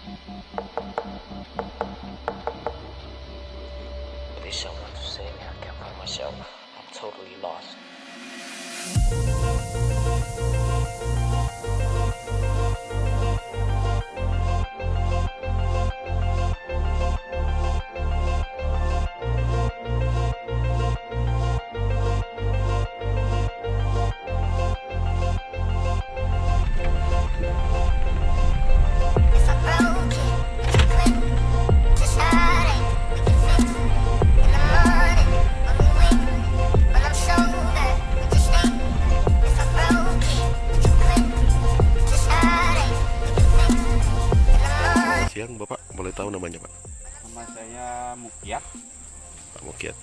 There's so much to say, man. I can't find myself. I'm totally lost. Siang Bapak, boleh tahu namanya Pak? Nama saya Mukyat. Pak Mukyat.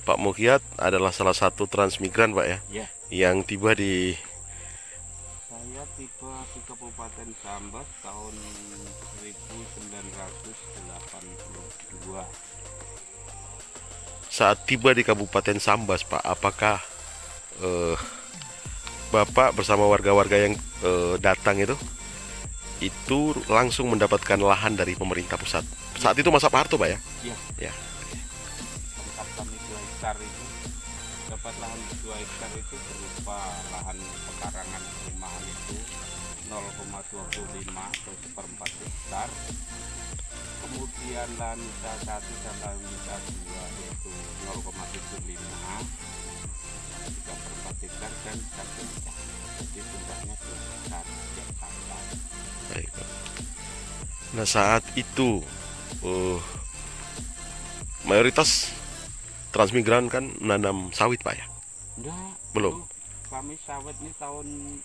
Pak Mukyat adalah salah satu transmigran Pak ya, Ya, yang tiba di saya tiba di Kabupaten Sambas tahun 1982. saat tiba di Kabupaten Sambas Pak. Apakah Bapak bersama warga-warga yang datang itu langsung mendapatkan lahan dari pemerintah pusat? Saat itu masa Pak Harto Pak ya? Ya, Ya. tempat kami 2 hektar itu dapat lahan 2 hektar itu berupa lahan pekarangan perumahan itu 0,25 atau 1/4 hektar. Kemudian lahan usaha 1 dan lahan usaha 2 yaitu 0,75 3/4 hektar dan 1 hektar. Jadi jumlahnya 2 hektar setiap hektar. Baik, Pak. Nah saat itu mayoritas transmigran kan menanam sawit Pak ya? Enggak, Belum. itu kami sawit ini tahun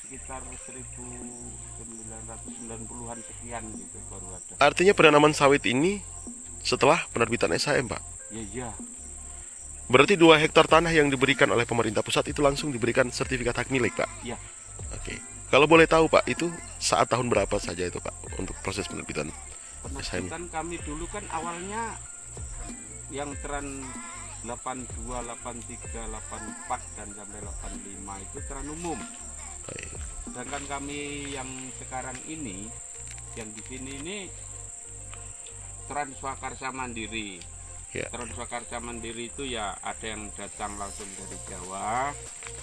sekitar 1990-an sekian gitu baru ada. Artinya penanaman sawit ini setelah penerbitan SHM Pak? Ya, Berarti 2 hektar tanah yang diberikan oleh pemerintah pusat itu langsung diberikan sertifikat hak milik Pak? ya. Oke. Kalau boleh tahu Pak, itu saat tahun berapa saja itu Pak untuk proses penerbitan? Penerbitan kami dulu kan awalnya yang tren 82, 83, 84 dan sampai 85 itu tren umum. Baik. Sedangkan kami yang sekarang ini, yang di sini ini tren swakarsa mandiri. Ya. Tren swakarsa mandiri itu ya ada yang datang langsung dari Jawa,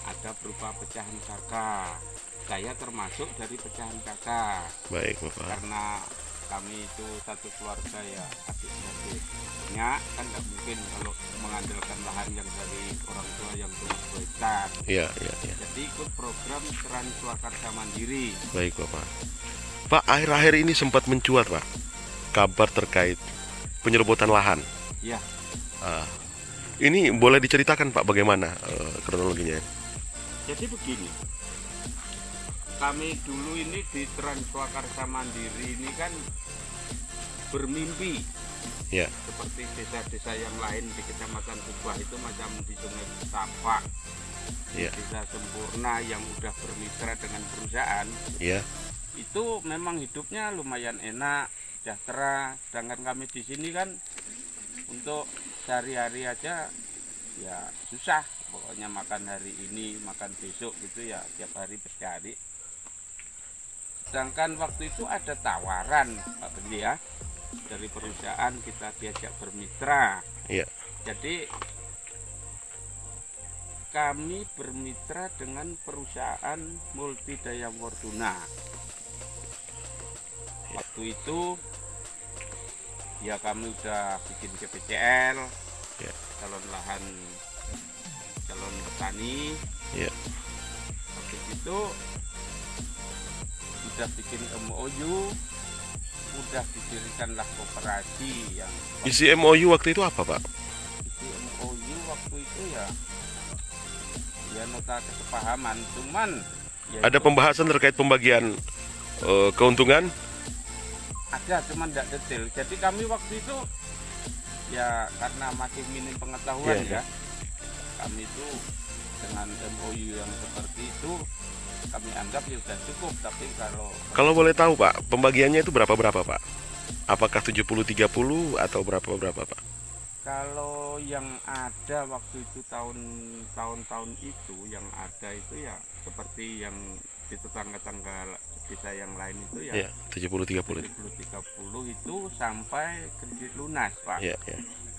ada berupa pecahan kakak. Saya termasuk dari pecahan kakak. Baik Bapak. Karena kami itu satu keluarga ya adik-adik banyak kan nggak mungkin kalau mengandalkan lahan yang dari orang tua yang punya 2 hektar. Iya. Jadi ikut program Tren Swakarsa Mandiri. Baik Bapak. Pak, akhir-akhir ini sempat mencuat Pak kabar terkait penyerobotan lahan. Ya, Ini boleh diceritakan Pak bagaimana kronologinya? jadi begini. Kami dulu ini di Tren Swakarsa Mandiri ini kan bermimpi Ya. seperti desa-desa yang lain di Kecamatan Kubah itu macam di Sungai Tapak, Ya. Desa Sempurna yang udah bermitra dengan perusahaan. Ya. Itu memang hidupnya lumayan enak, sejahtera. Sedangkan kami di sini kan untuk sehari-hari aja ya susah. Pokoknya makan hari ini, makan besok gitu ya, tiap hari bercari. Sedangkan waktu itu ada tawaran Pak Bendi ya, dari perusahaan kita diajak bermitra. Iya. Jadi kami bermitra dengan perusahaan Multidaya Warduna. Waktu itu ya kami udah bikin KPCL, Ya. calon petani. Ya. Habis itu udah bikin MOU, udah didirikanlah koperasi yang Isi MOU waktu itu apa Pak? isi MOU waktu itu ya nota kesepahaman, cuman ya Ada itu pembahasan terkait pembagian keuntungan? ada cuman tidak detail. Jadi kami waktu itu ya karena masih minim pengetahuan Iya, ya, kami itu dengan MOU yang seperti itu kami anggap ya sudah cukup. Tapi Kalau boleh tahu Pak, pembagiannya itu berapa Pak? Apakah 70-30 atau berapa Pak? kalau yang ada waktu itu tahun-tahun itu yang ada itu ya seperti yang di tetangga-tangga desa yang lain itu ya, Ya, 70-30. 70-30 itu sampai kredit lunas, Pak. Ya, ya.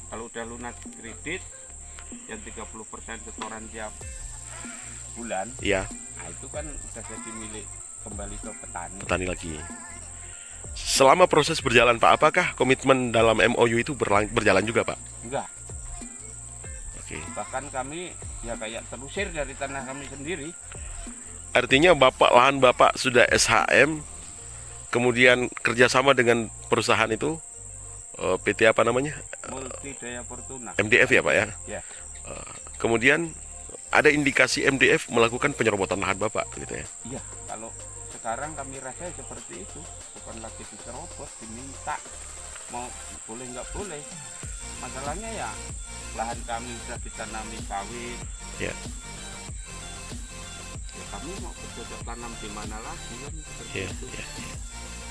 Kalau udah lunas kredit yang 30% setoran tiap bulan, Ya, nah itu kan udah jadi milik kembali ke petani. petani lagi. Selama proses berjalan Pak, apakah komitmen dalam MOU itu berjalan juga Pak? Enggak, Oke. bahkan kami ya kayak terusir dari tanah kami sendiri. Artinya lahan Bapak sudah SHM, kemudian kerjasama dengan perusahaan itu, PT apa namanya? Multi Daya Fortuna. MDF ya Pak ya? Ya. Kemudian ada indikasi MDF melakukan penyerobotan lahan Bapak gitu ya? Iya, kalau sekarang kami rasa seperti itu, bukan lagi diserobot, diminta, mau boleh nggak boleh. Masalahnya ya lahan kami sudah ditanami sawit. Ya. Ya kami mau bercocok tanam di mana lagi kan seperti Ya, itu. ya.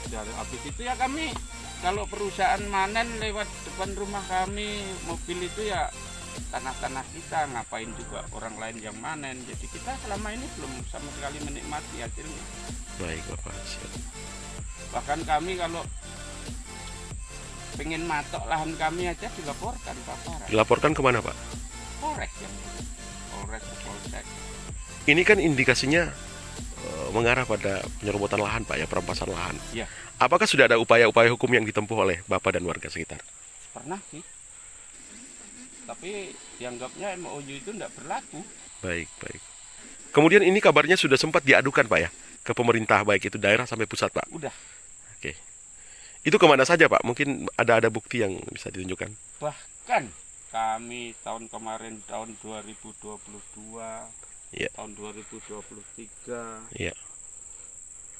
Dari habis itu ya kami kalau perusahaan manen lewat depan rumah kami, mobil itu ya tanah-tanah kita, ngapain juga orang lain yang manen. Jadi kita selama ini belum sama sekali menikmati hasilnya. Baik Bapak, siap. Bahkan kami kalau pengen matok lahan kami aja dilaporkan Pak Farah. Dilaporkan kemana Pak? Polres yang Polres Polsek. Ini kan indikasinya mengarah pada penyerobotan lahan Pak ya, perampasan lahan. Ya, Apakah sudah ada upaya-upaya hukum yang ditempuh oleh Bapak dan warga sekitar? pernah sih. Tapi dianggapnya MOU itu tidak berlaku. Baik, baik. Kemudian ini kabarnya sudah sempat diadukan Pak ya, ke pemerintah baik itu daerah sampai pusat Pak. Udah. Oke. Itu kemana saja Pak? Mungkin ada bukti yang bisa ditunjukkan. Bahkan kami tahun kemarin, tahun 2022, Iya. tahun 2023, Iya.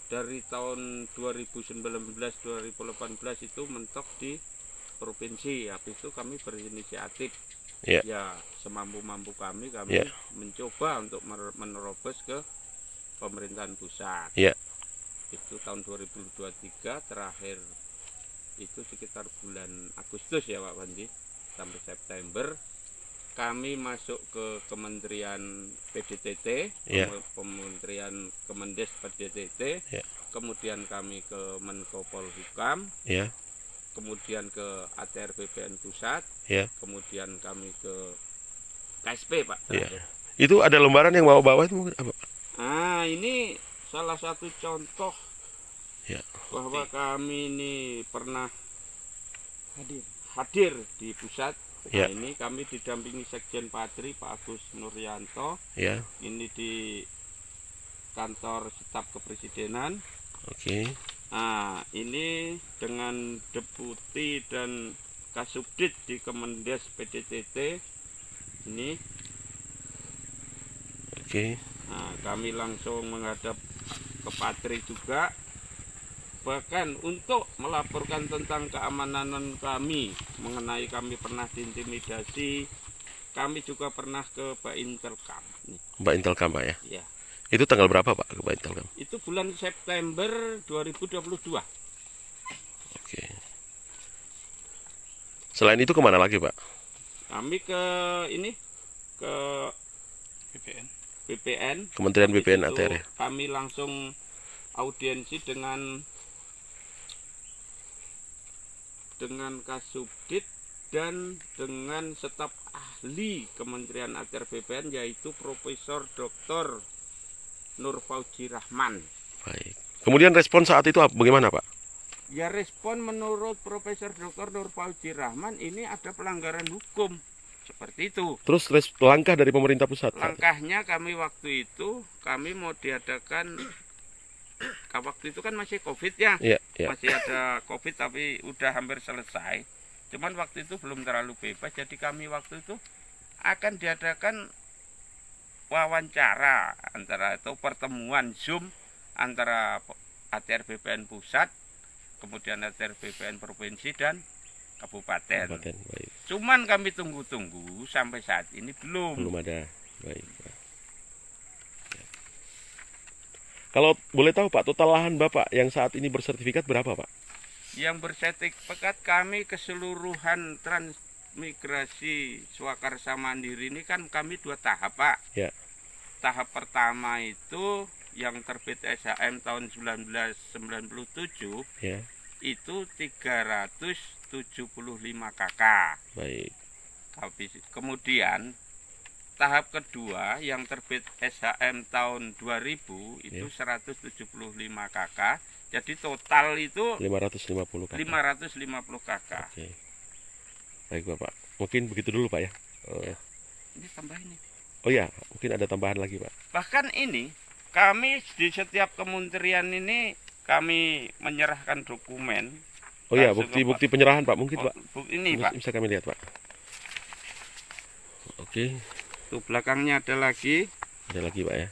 dari tahun 2019-2018 itu mentok di provinsi. Habis itu kami berinisiatif. Iya. Ya semampu-mampu kami Iya. mencoba untuk menerobos ke pemerintahan pusat. Iya. Itu tahun 2023 terakhir itu sekitar bulan Agustus ya Pak Panji, sampai September kami masuk ke Kementerian PDTT, Iya. Kementerian Kemendes PDTT, Iya. kemudian kami ke Menko Polhukam, Iya. kemudian ke ATR BPN Pusat, Iya. kemudian kami ke KSP Pak. Iya. Itu ada lembaran yang bawa-bawa itu mungkin apa Pak? Nah ini salah satu contoh Ya. bahwa kami ini pernah hadir di pusat. Ya. Nah, ini kami didampingi Sekjen Patri Pak Agus Nuryanto. Ya. Ini di kantor staf kepresidenan. Oke. Nah ini dengan deputi dan kasubdit di Kemendes PDTT ini. Oke. Nah, kami langsung menghadap ke Patri juga, bahkan untuk melaporkan tentang keamanan kami, mengenai kami pernah diintimidasi, kami juga pernah ke Pak Intelkam. Mbak Intelkam Pak ya. Ya, Itu tanggal berapa Pak ke Mbak Intelkam? itu bulan September 2022. Oke. Selain itu kemana lagi Pak? Kami ke ini ke BPN. Kementerian Habis BPN itu ATR ya? Kami langsung audiensi dengan Kasubdit dan dengan staf ahli Kementerian ATR BPN, yaitu Profesor Dr. Nur Fauzi Rahman. Baik. Kemudian respon saat itu bagaimana Pak? Ya, respon menurut Profesor Dr. Nur Fauzi Rahman ini ada pelanggaran hukum. Seperti itu. Terus langkah dari pemerintah pusat Pak? Langkahnya kami waktu itu mau diadakan, waktu itu kan masih COVID ya. Iya, iya. Masih ada COVID tapi udah hampir selesai. Cuman waktu itu belum terlalu bebas, jadi kami waktu itu akan diadakan wawancara atau pertemuan Zoom antara ATR BPN Pusat, kemudian ATR BPN Provinsi dan Kabupaten. Baik. Cuman kami tunggu-tunggu sampai saat ini belum. Belum ada. Baik. Pak. Ya. Kalau boleh tahu Pak, total lahan Bapak yang saat ini bersertifikat berapa Pak? Yang bersertifikat kami keseluruhan transmigrasi swakarsa mandiri ini kan kami 2 tahap Pak. Ya. Tahap pertama itu yang terbit SHM tahun 1997 Ya, itu 375 KK. baik. Kemudian tahap kedua yang terbit SHM tahun 2000 itu 175 KK. Jadi total itu 550 kakak. 550 KK. Oke. Baik Bapak. Mungkin begitu dulu Pak ya. Ini tambah ini. Oh ya, mungkin ada tambahan lagi Pak. Bahkan ini kami di setiap kementerian ini kami menyerahkan dokumen. Oh ya, langsung ke bukti-bukti penyerahan Pak mungkin Pak. Ini Pak. Bisa kami lihat Pak. Oke, Tuh belakangnya ada lagi. ada lagi Pak ya.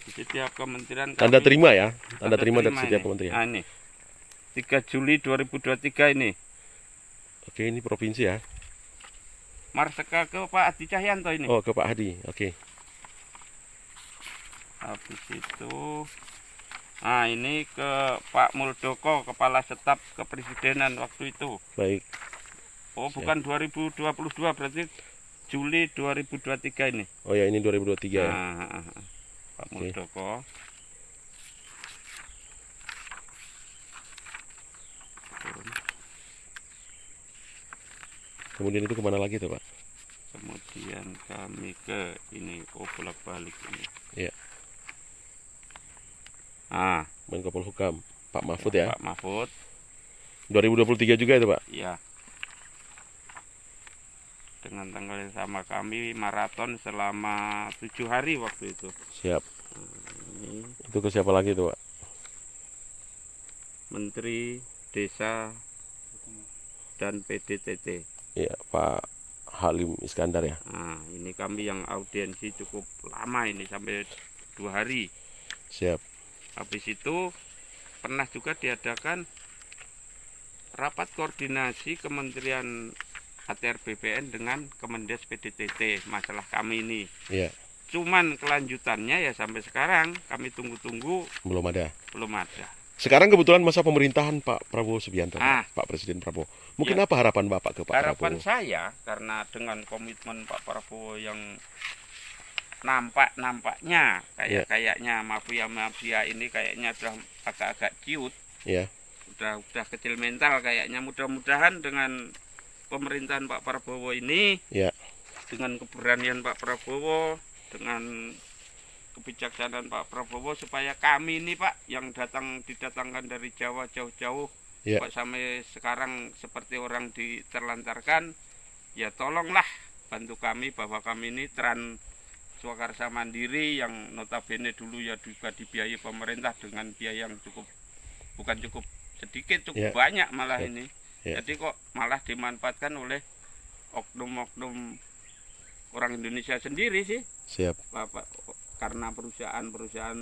Di setiap kementerian Tanda kami- terima ya, tanda terima dari setiap ini. kementerian. Nah, ini 3 Juli 2023 ini. Oke, ini provinsi ya. Marseka ke Pak Adi Cahyanto ini. Oh, ke Pak Hadi. Oke. Habis itu, nah ini ke Pak Muldoko, Kepala Staf Kepresidenan waktu itu. Baik. Oh, bukan 2022, berarti Juli 2023 ini. Oh ya, ini 2023 ya. Nah, Pak Oke. Muldoko. Kemudian itu kemana lagi tuh Pak? Kemudian kami ke ini, bolak-balik ini. Iya. Ah, Menko Polhukam, Pak Mahfud ya. Pak Mahfud. 2023 juga itu Pak. Ya. Dengan tanggal yang sama kami maraton selama 7 hari waktu itu. Siap. Ini Itu ke siapa lagi tuh Pak? Menteri Desa dan PDTT. Iya, Pak Halim Iskandar ya. Nah, ini kami yang audiensi cukup lama ini sampai 2 hari. Siap. Habis itu pernah juga diadakan rapat koordinasi Kementerian ATR BPN dengan Kemendes PDTT masalah kami ini. Iya, Cuman kelanjutannya ya sampai sekarang kami tunggu-tunggu belum ada. belum ada. Sekarang kebetulan masa pemerintahan Pak Prabowo Subianto, Ah. Pak Presiden Prabowo. Mungkin Ya. apa harapan Bapak ke Pak Harapan Prabowo? saya karena dengan komitmen Pak Prabowo yang nampaknya Ya. kayaknya mafia ini kayaknya sudah agak-agak ciut, Ya, udah kecil mental kayaknya. Mudah-mudahan dengan pemerintahan Pak Prabowo ini, ya, dengan keberanian Pak Prabowo, dengan kebijaksanaan Pak Prabowo, supaya kami ini Pak yang didatangkan dari Jawa jauh-jauh, Ya. Pak, sampai sekarang seperti orang diterlantarkan, ya tolonglah bantu kami bahwa kami ini Trans Swakarsa Mandiri yang notabene dulu ya juga dibiayai pemerintah dengan biaya yang bukan cukup sedikit, cukup Ya. banyak malah Ya. ini. Ya. Jadi kok malah dimanfaatkan oleh oknum-oknum orang Indonesia sendiri sih, siap. Bapak. Karena perusahaan-perusahaan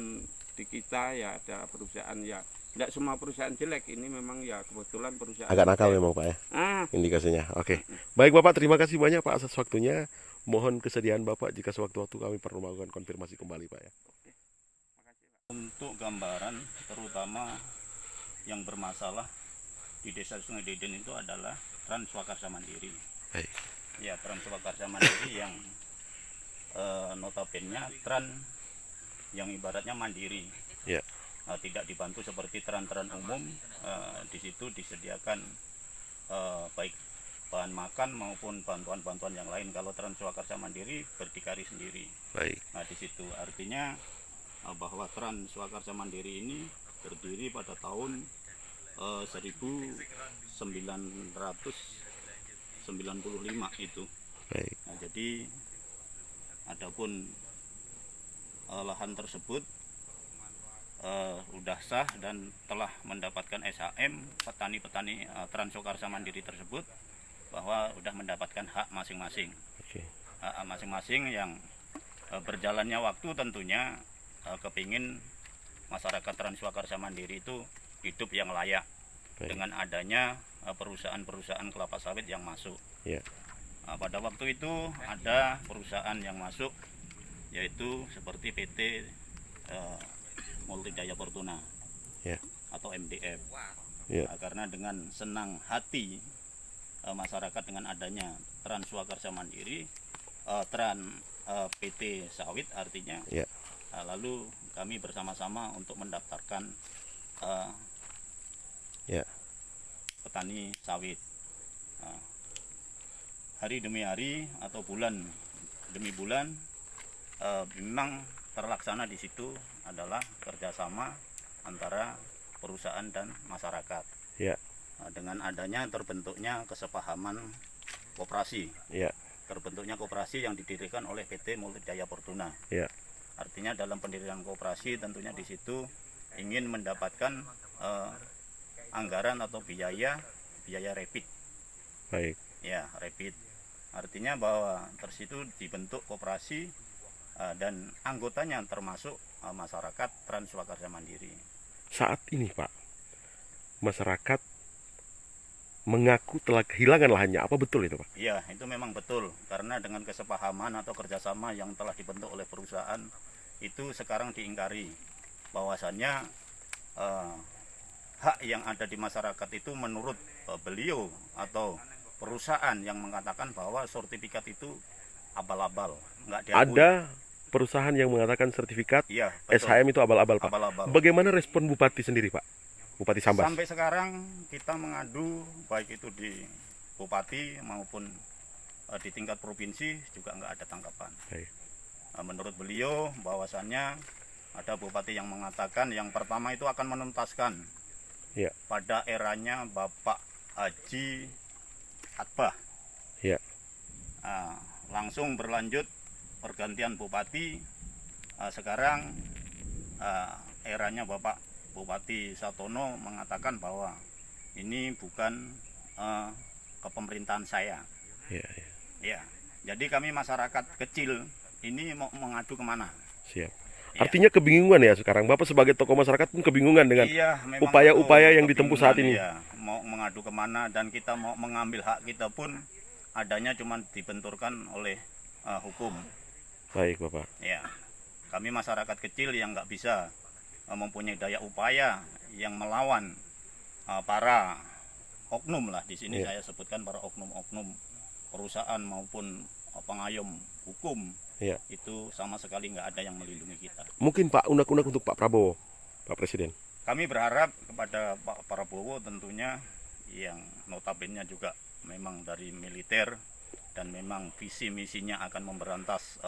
di kita ya ada perusahaan ya, tidak semua perusahaan jelek, ini memang ya kebetulan perusahaan Agak nakal jelek. memang Pak ya, Ah, indikasinya. Oke. Baik Bapak, terima kasih banyak Pak atas waktunya. Mohon kesediaan Bapak jika sewaktu-waktu kami perlu melakukan konfirmasi kembali Pak ya. Untuk gambaran terutama yang bermasalah di Desa Sungai Deden itu adalah Trans Swakarsa Mandiri. Baik. Ya, Trans Swakarsa Mandiri yang notabene tran yang ibaratnya mandiri. Ya. Tidak dibantu seperti tran-tran umum. Di situ disediakan baik bahan makan maupun bantuan-bantuan yang lain. Kalau Trans Swakarsa Mandiri berdikari sendiri. Baik. Nah, di situ artinya bahwa Trans Swakarsa Mandiri ini berdiri pada tahun 1995 itu. Baik. Nah, jadi adapun lahan tersebut udah sah dan telah mendapatkan SHM petani-petani Trans Swakarsa Mandiri tersebut bahwa sudah mendapatkan hak masing-masing. Oke. Hak masing-masing yang berjalannya waktu tentunya kepingin masyarakat Trans Swakarsa Mandiri itu hidup yang layak. Baik. Dengan adanya perusahaan-perusahaan kelapa sawit yang masuk. Ya. Pada waktu itu ada perusahaan yang masuk yaitu seperti PT Multijaya Fortuna Ya. atau MDF. Ya. Karena dengan senang hati masyarakat dengan adanya Trans Swakarsa Mandiri, PT sawit artinya Ya. lalu kami bersama-sama untuk mendaftarkan Ya. petani sawit. Nah, hari demi hari atau bulan demi bulan memang terlaksana di situ adalah kerjasama antara perusahaan dan masyarakat. Ya. Dengan adanya terbentuknya kesepahaman koperasi. Ya. Terbentuknya koperasi yang didirikan oleh PT Multijaya Pordona. Ya. Artinya dalam pendirian koperasi tentunya di situ ingin mendapatkan anggaran atau biaya rapid. Baik. Ya, rapid. Artinya bahwa tersitu dibentuk koperasi dan anggotanya termasuk masyarakat Transwakarsa Mandiri. Saat ini Pak, masyarakat mengaku telah kehilangan lahannya. Apa betul itu Pak? Iya, itu memang betul. Karena dengan kesepahaman atau kerjasama yang telah dibentuk oleh perusahaan, itu sekarang diingkari. Bahwasannya hak yang ada di masyarakat itu menurut beliau atau perusahaan yang mengatakan bahwa sertifikat itu abal-abal, nggak diakui. Ada perusahaan yang mengatakan sertifikat Iya, betul. SHM itu abal-abal Pak. Abal-abal. Bagaimana respon Bupati sendiri Pak? Bupati Sambas. Sampai sekarang kita mengadu baik itu di bupati maupun di tingkat provinsi juga nggak ada tanggapan. Baik. Menurut beliau bahwasannya ada bupati yang mengatakan yang pertama itu akan menuntaskan Ya. pada eranya Bapak Haji Atbah. Ya. Langsung berlanjut pergantian bupati. Sekarang eranya Bapak Bupati Satono mengatakan bahwa ini bukan kepemerintahan saya. Ya, ya. Ya, jadi kami masyarakat kecil ini mau mengadu kemana? Siap. Ya. Artinya kebingungan ya sekarang. Bapak sebagai tokoh masyarakat pun kebingungan dengan Iya, memang upaya-upaya betul, yang ditempuh saat ini. iya. Mau mengadu kemana dan kita mau mengambil hak kita pun adanya cuma dibenturkan oleh hukum. Baik Bapak. Ya, kami masyarakat kecil yang nggak bisa mempunyai daya upaya yang melawan para oknum lah di sini. Ya. Saya sebutkan para oknum-oknum perusahaan maupun pengayom hukum. Ya. Itu sama sekali nggak ada yang melindungi kita. Mungkin Pak unek-unek untuk Pak Prabowo, Pak Presiden. Kami berharap kepada Pak Prabowo tentunya yang notabene juga memang dari militer dan memang visi misinya akan memberantas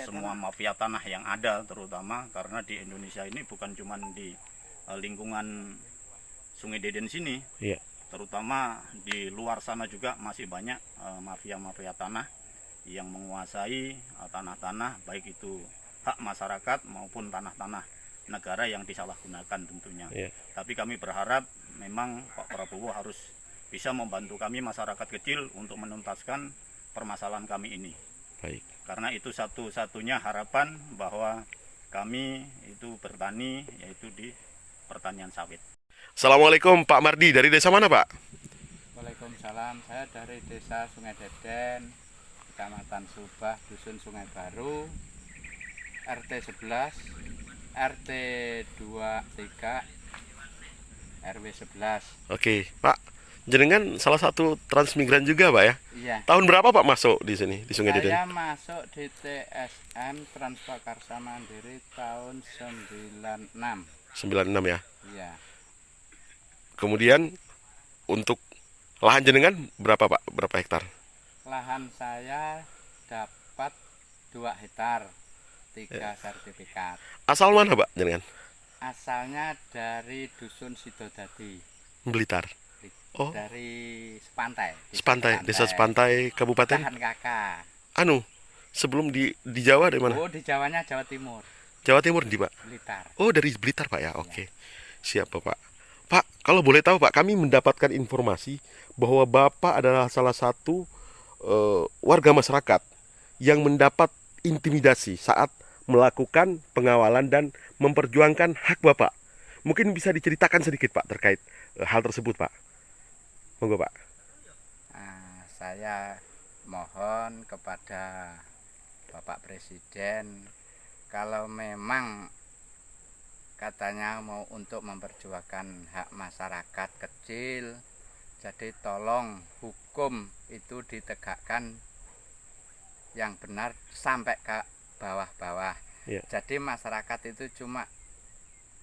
semua mafia tanah yang ada, terutama karena di Indonesia ini bukan cuma di lingkungan Sungai Deden sini, Iya. terutama di luar sana juga masih banyak mafia-mafia tanah yang menguasai tanah-tanah, baik itu hak masyarakat maupun tanah-tanah negara yang disalahgunakan tentunya. Iya. Tapi kami berharap memang Pak Prabowo harus bisa membantu kami masyarakat kecil untuk menuntaskan permasalahan kami ini. Baik. Karena itu satu-satunya harapan bahwa kami itu bertani, yaitu di pertanian sawit. Assalamualaikum Pak Mardi, dari desa mana Pak? Waalaikumsalam, saya dari desa Sungai Deden, Kecamatan Subah, Dusun Sungai Baru, RT 11, RT 23, RW 11. Oke Pak, jenengan salah satu transmigran juga Pak ya? Iya. Tahun berapa Pak masuk di sini, di Sungai Deden? Saya masuk di TSM Transwakarsa Mandiri tahun 96. 96 ya. Iya. Kemudian untuk lahan jenengan berapa Pak? Berapa hektar? Lahan saya dapat 2 hektar, 3 sertifikat. Asal mana Pak jenengan? Asalnya dari Dusun Sidodadi, Blitar. Oh, dari Sepantai. Desa Sepantai, Kabupaten. Tahan Kakak. Anu, sebelum di Jawa dari mana? Oh, di Jawanya Jawa Timur, Jawa Timur di Pak. Blitar. Oh, dari Blitar Pak ya. Oke. Siap Bapak. Pak, kalau boleh tahu Pak, kami mendapatkan informasi bahwa Bapak adalah salah satu warga masyarakat yang mendapat intimidasi saat melakukan pengawalan dan memperjuangkan hak Bapak. Mungkin bisa diceritakan sedikit Pak terkait hal tersebut Pak. Monggo Pak. Saya mohon kepada Bapak Presiden, kalau memang katanya mau untuk memperjuangkan hak masyarakat kecil, jadi tolong hukum itu ditegakkan yang benar sampai ke bawah-bawah. Iya. Jadi masyarakat itu cuma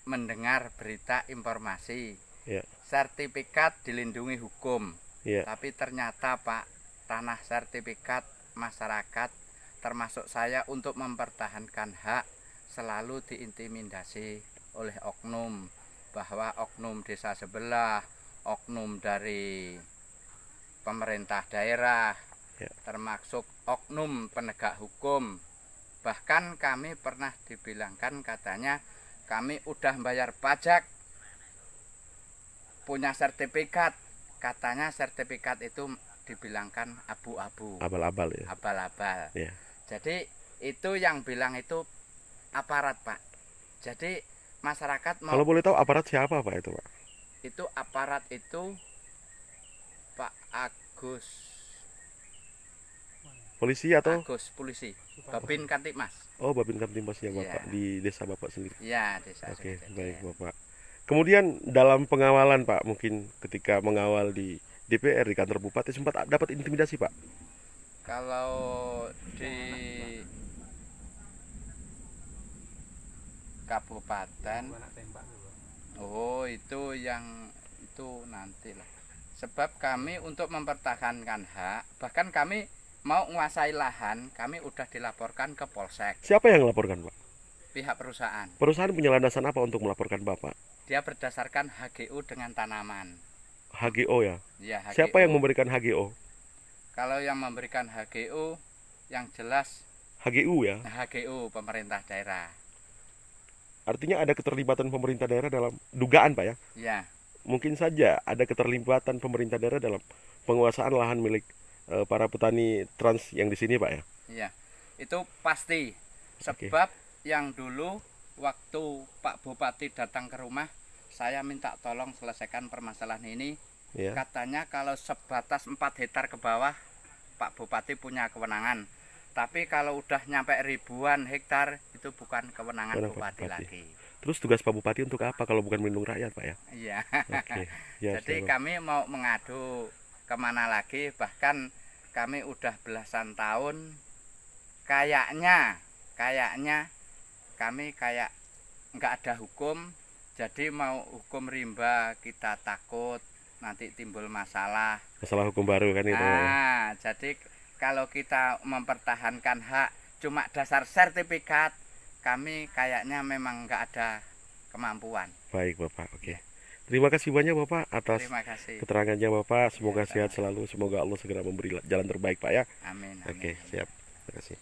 mendengar berita informasi. Iya. Sertifikat dilindungi hukum. Iya. Tapi ternyata Pak, tanah sertifikat masyarakat termasuk saya untuk mempertahankan hak selalu diintimidasi oleh oknum, bahwa oknum desa sebelah, oknum dari pemerintah daerah, Ya. termasuk oknum penegak hukum. Bahkan kami pernah dibilangkan katanya kami udah bayar pajak, punya sertifikat, katanya sertifikat itu dibilangkan abu-abu, Abal-abal ya. abal-abal. Ya. Jadi itu yang bilang itu aparat Pak. Jadi masyarakat mau Kalau boleh tahu aparat siapa Pak itu Pak? itu aparat itu Pak Agus Polisi atau? Agus polisi Babin Kantipmas. Oh, Babin Kamtibmas ya Iya. Bapak di desa Bapak sendiri. Ya desa Oke, Sumberjaya. baik Bapak. Kemudian dalam pengawalan Pak, mungkin ketika mengawal di DPR di kantor bupati sempat dapat intimidasi Pak. Kalau di kabupaten, oh itu yang itu nantilah. Sebab kami untuk mempertahankan hak, bahkan kami mau menguasai lahan, kami udah dilaporkan ke Polsek, Siapa yang melaporkan Pak? pihak perusahaan. Perusahaan punya landasan apa untuk melaporkan Bapak? Dia berdasarkan HGU dengan tanaman. HGO ya. Ya, HGU. Siapa yang memberikan HGO? Kalau yang memberikan HGU, yang jelas HGU ya. HGU pemerintah daerah. Artinya ada keterlibatan pemerintah daerah dalam dugaan Pak ya. Ya, Mungkin saja ada keterlibatan pemerintah daerah dalam penguasaan lahan milik para petani trans yang di sini Pak ya. ya, itu pasti. Sebab yang dulu waktu Pak Bupati datang ke rumah, saya minta tolong selesaikan permasalahan ini. Ya. Katanya kalau sebatas 4 hektar ke bawah, Pak Bupati punya kewenangan. Tapi kalau udah nyampe ribuan hektar, itu bukan kewenangan Kewenangan Pak Bupati Bupati. lagi. Terus tugas Pak Bupati untuk apa kalau bukan melindungi rakyat Pak ya? Iya. Oke. Ya, Jadi siap, Pak. kami mau mengadu kemana lagi, bahkan kami udah belasan tahun, kayaknya kami kayak nggak ada hukum, jadi mau hukum rimba kita takut nanti timbul masalah. Masalah hukum baru kan itu Pak ya. Nah, jadi kalau kita mempertahankan hak cuma dasar sertifikat, kami kayaknya memang nggak ada kemampuan. Baik Bapak, oke. Terima kasih banyak Bapak atas Terima kasih. keterangannya Bapak. Semoga Ya, sehat selalu. Semoga Allah segera memberi jalan terbaik Pak ya. Amin. Oke, Amin. siap. Terima kasih.